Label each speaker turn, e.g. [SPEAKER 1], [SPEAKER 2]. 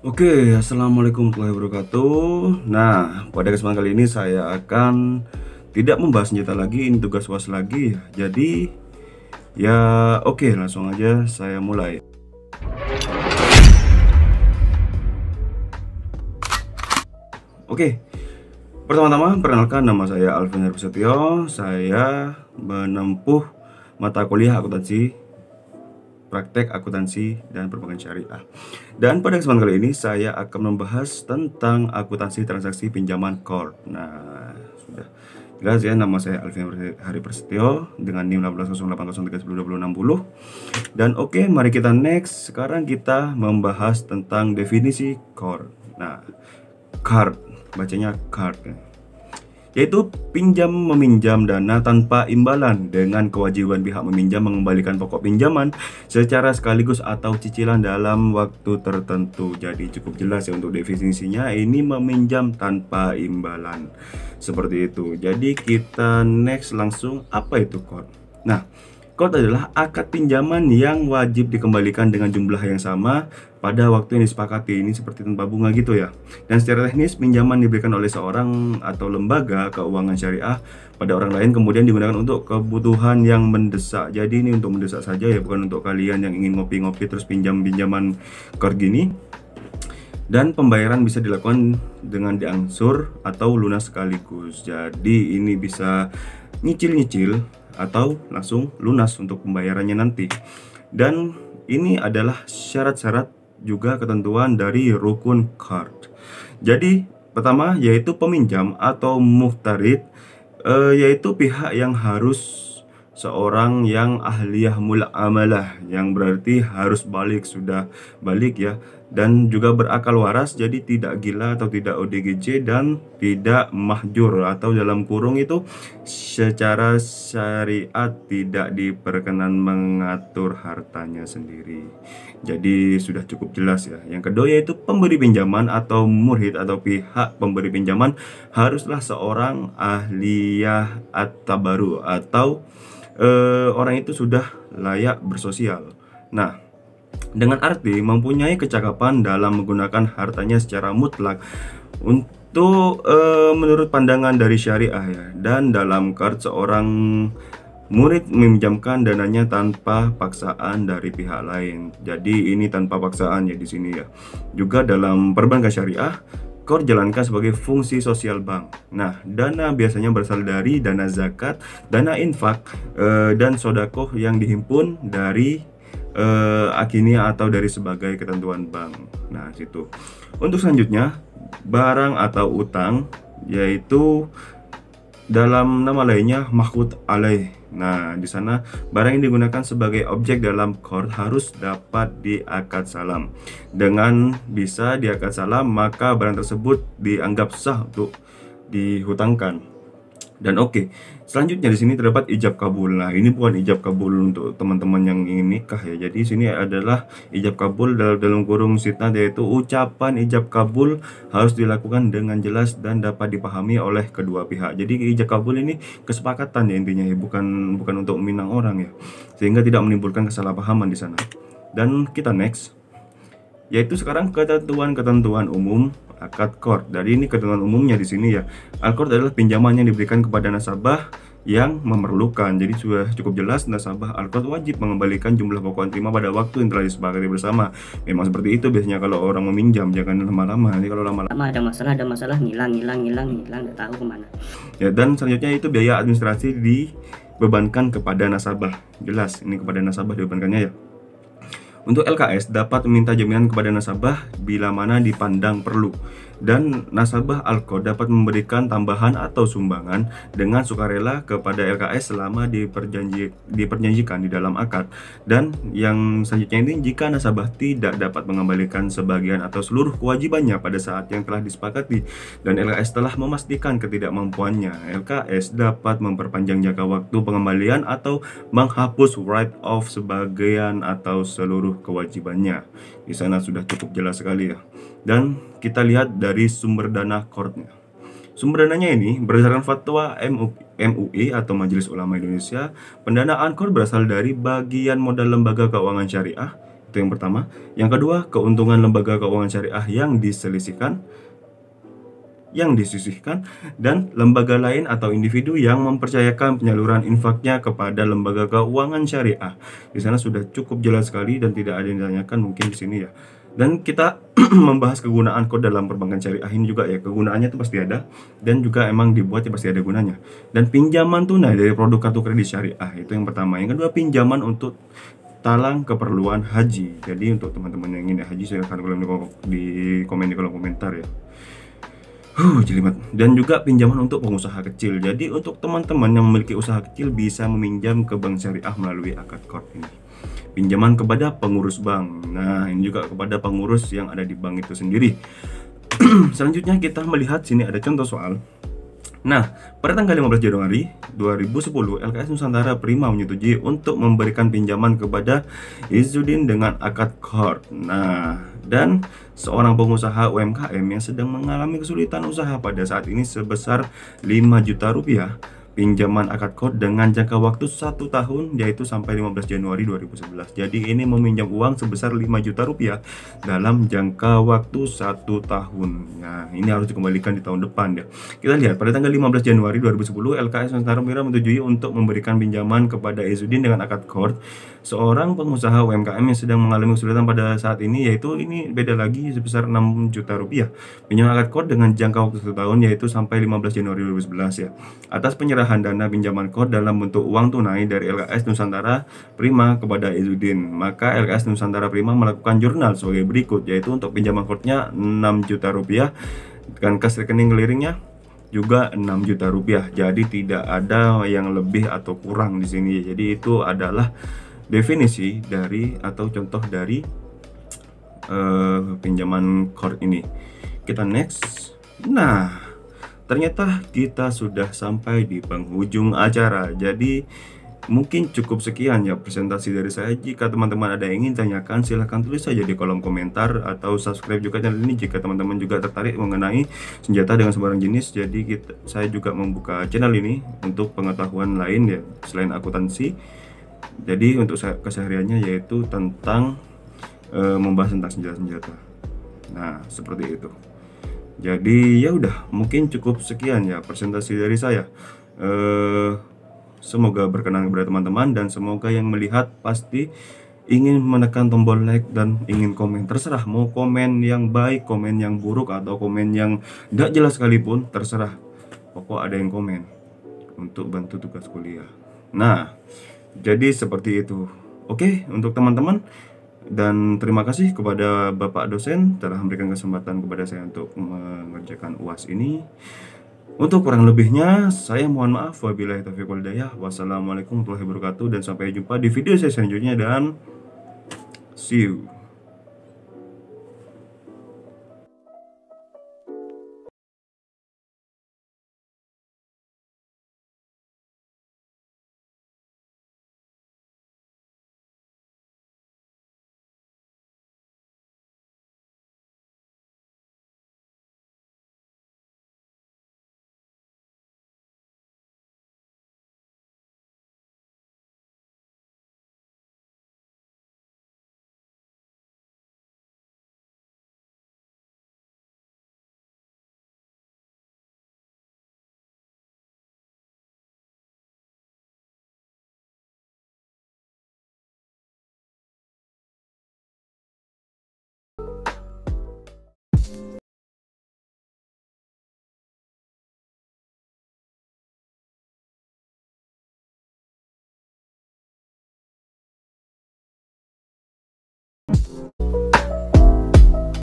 [SPEAKER 1] Oke, assalamualaikum warahmatullahi wabarakatuh. Nah, pada kesempatan kali ini saya akan tidak membahas senjata lagi, ini tugas was lagi. Jadi, ya oke, langsung aja saya mulai. Oke, pertama-tama perkenalkan, nama saya Alvin Herbisetio. Saya menempuh mata kuliah akuntansi, praktek akuntansi dan perbankan syariah. Dan pada kesempatan kali ini saya akan membahas tentang akuntansi transaksi pinjaman core. Nah, sudah jelas ya, nama saya Alvin Hari Prasetyo dengan NIM 16080302060. Dan oke, mari kita next. Sekarang kita membahas tentang definisi core. Nah, card, bacanya card ya, yaitu pinjam meminjam dana tanpa imbalan dengan kewajiban pihak meminjam mengembalikan pokok pinjaman secara sekaligus atau cicilan dalam waktu tertentu. Jadi cukup jelas ya untuk definisinya, ini meminjam tanpa imbalan seperti itu. Jadi kita next langsung, apa itu core? Nah, core adalah akad pinjaman yang wajib dikembalikan dengan jumlah yang sama pada waktu yang disepakati. Ini seperti tanpa bunga gitu ya. Dan secara teknis, pinjaman diberikan oleh seorang atau lembaga keuangan syariah pada orang lain, kemudian digunakan untuk kebutuhan yang mendesak. Jadi ini untuk mendesak saja ya, bukan untuk kalian yang ingin ngopi-ngopi terus pinjam-pinjaman core gini. Dan pembayaran bisa dilakukan dengan diangsur atau lunas sekaligus. Jadi ini bisa nyicil-nyicil atau langsung lunas untuk pembayarannya nanti. Dan ini adalah syarat-syarat juga ketentuan dari rukun card. Jadi pertama yaitu peminjam atau muhtarid, yaitu pihak yang harus seorang yang ahliyah amalah, yang berarti harus balik, sudah balik ya, dan juga berakal waras, jadi tidak gila atau tidak ODGJ dan tidak mahjur atau dalam kurung itu secara syariat tidak diperkenan mengatur hartanya sendiri. Jadi sudah cukup jelas ya. Yang kedua yaitu pemberi pinjaman atau murhid atau pihak pemberi pinjaman haruslah seorang ahliyah at-tabaru atau orang itu sudah layak bersosial. Nah, dengan arti mempunyai kecakapan dalam menggunakan hartanya secara mutlak untuk menurut pandangan dari syariah ya. Dan dalam card, seorang murid meminjamkan dananya tanpa paksaan dari pihak lain. Jadi ini tanpa paksaan ya di sini ya. Juga dalam perbankan syariah, core jalankan sebagai fungsi sosial bank. Nah, dana biasanya berasal dari dana zakat, dana infak, dan sodakoh yang dihimpun dari akinia atau dari sebagai ketentuan bank. Nah, situ. Untuk selanjutnya, barang atau utang, yaitu dalam nama lainnya mahkut alaih. Nah, di sana barang yang digunakan sebagai objek dalam core harus dapat diakad salam. Dengan bisa diakad salam, maka barang tersebut dianggap sah untuk dihutangkan. Dan oke, selanjutnya di sini terdapat ijab kabul. Nah, ini bukan ijab kabul untuk teman-teman yang ingin nikah ya. Jadi sini adalah ijab kabul dalam kurung sitnah, yaitu ucapan ijab kabul harus dilakukan dengan jelas dan dapat dipahami oleh kedua pihak. Jadi ijab kabul ini kesepakatan ya intinya ya, bukan untuk meminang orang ya. Sehingga tidak menimbulkan kesalahpahaman di sana. Dan kita next, yaitu sekarang ketentuan-ketentuan umum akad core. Dari ini ketentuan umumnya di sini ya. Akad adalah pinjaman yang diberikan kepada nasabah yang memerlukan. Jadi sudah cukup jelas, nasabah akad wajib mengembalikan jumlah pokok terima pada waktu yang telah disepakati bersama. Memang seperti itu biasanya kalau orang meminjam, jangan lama-lama. Nanti kalau lama-lama
[SPEAKER 2] ada masalah ngilang, nggak tahu kemana.
[SPEAKER 1] Ya, dan selanjutnya itu biaya administrasi dibebankan kepada nasabah. Jelas ini kepada nasabah dibebankannya ya. Untuk LKS dapat meminta jaminan kepada nasabah bila mana dipandang perlu, dan nasabah Alko dapat memberikan tambahan atau sumbangan dengan sukarela kepada LKS selama diperjanjikan di dalam akad. Dan yang selanjutnya ini, jika nasabah tidak dapat mengembalikan sebagian atau seluruh kewajibannya pada saat yang telah disepakati dan LKS telah memastikan ketidakmampuannya, LKS dapat memperpanjang jangka waktu pengembalian atau menghapus write off sebagian atau seluruh kewajibannya. Di sana sudah cukup jelas sekali ya. Dan kita lihat dari sumber dana core-nya. Sumber dananya ini berdasarkan fatwa MUI atau Majelis Ulama Indonesia. Pendanaan core berasal dari bagian modal lembaga keuangan syariah, Itu yang pertama. Yang kedua, keuntungan lembaga keuangan syariah yang disisihkan, dan lembaga lain atau individu yang mempercayakan penyaluran infaknya kepada lembaga keuangan syariah. Di sana sudah cukup jelas sekali dan tidak ada yang ditanyakan mungkin di sini ya. Dan kita membahas kegunaan kode dalam perbankan syariah ini juga ya. Kegunaannya itu pasti ada dan juga emang dibuat ya pasti ada gunanya. Dan pinjaman tunai dari produk kartu kredit syariah itu yang pertama. Yang kedua, pinjaman untuk talang keperluan haji. Jadi untuk teman-teman yang ingin haji silahkan di komen di kolom komentar ya. Jelimet. Dan juga pinjaman untuk pengusaha kecil. Jadi untuk teman-teman yang memiliki usaha kecil bisa meminjam ke bank syariah melalui akad qard ini. Pinjaman kepada pengurus bank. Nah, ini juga kepada pengurus yang ada di bank itu sendiri. Selanjutnya kita melihat sini ada contoh soal. Nah, pada tanggal 15 Januari 2010, LKS Nusantara Prima menyetujui untuk memberikan pinjaman kepada Izzuddin dengan akad qard. Nah, dan seorang pengusaha UMKM yang sedang mengalami kesulitan usaha pada saat ini sebesar 5 juta rupiah. Pinjaman akad qard dengan jangka waktu 1 tahun yaitu sampai 15 Januari 2011. Jadi ini meminjam uang sebesar 5 juta rupiah dalam jangka waktu 1 tahun. Nah, ini harus dikembalikan di tahun depan ya. Kita lihat pada tanggal 15 Januari 2010 LKS Nusantara Prima menyetujui untuk memberikan pinjaman kepada Izzuddin dengan akad qard, seorang pengusaha UMKM yang sedang mengalami kesulitan pada saat ini, yaitu ini beda lagi sebesar 6 juta rupiah. Pinjaman akad qard dengan jangka waktu 1 tahun yaitu sampai 15 Januari 2011 ya. Atas penyerahan dana pinjaman qard dalam bentuk uang tunai dari LKS Nusantara Prima kepada Izzuddin, maka LKS Nusantara Prima melakukan jurnal sebagai berikut, yaitu untuk pinjaman qardnya 6 juta rupiah dengan kas rekening clearingnya juga 6 juta rupiah. Jadi tidak ada yang lebih atau kurang di sini. Jadi itu adalah definisi dari atau contoh dari pinjaman qard ini. Kita next. Nah, ternyata kita sudah sampai di penghujung acara. Jadi mungkin cukup sekian ya presentasi dari saya. Jika teman-teman ada yang ingin tanyakan, silahkan tulis saja di kolom komentar atau subscribe juga channel ini jika teman-teman juga tertarik mengenai senjata dengan sembarang jenis. Jadi saya juga membuka channel ini untuk pengetahuan lain ya selain akuntansi. Jadi untuk kesehariannya yaitu tentang membahas tentang senjata-senjata. Nah, seperti itu. Jadi ya udah, mungkin cukup sekian ya presentasi dari saya. Semoga berkenan kepada teman-teman dan semoga yang melihat pasti ingin menekan tombol like dan ingin komen. Terserah mau komen yang baik, komen yang buruk, atau komen yang tidak jelas sekalipun, terserah. Pokok ada yang komen untuk bantu tugas kuliah. Nah, jadi seperti itu. Oke, untuk teman-teman. Dan terima kasih kepada Bapak dosen telah memberikan kesempatan kepada saya untuk mengerjakan UAS ini. Untuk kurang lebihnya saya mohon maaf. Wabillahi taufiq wal hidayah. Wassalamualaikum warahmatullahi wabarakatuh dan sampai jumpa di video saya selanjutnya dan see you.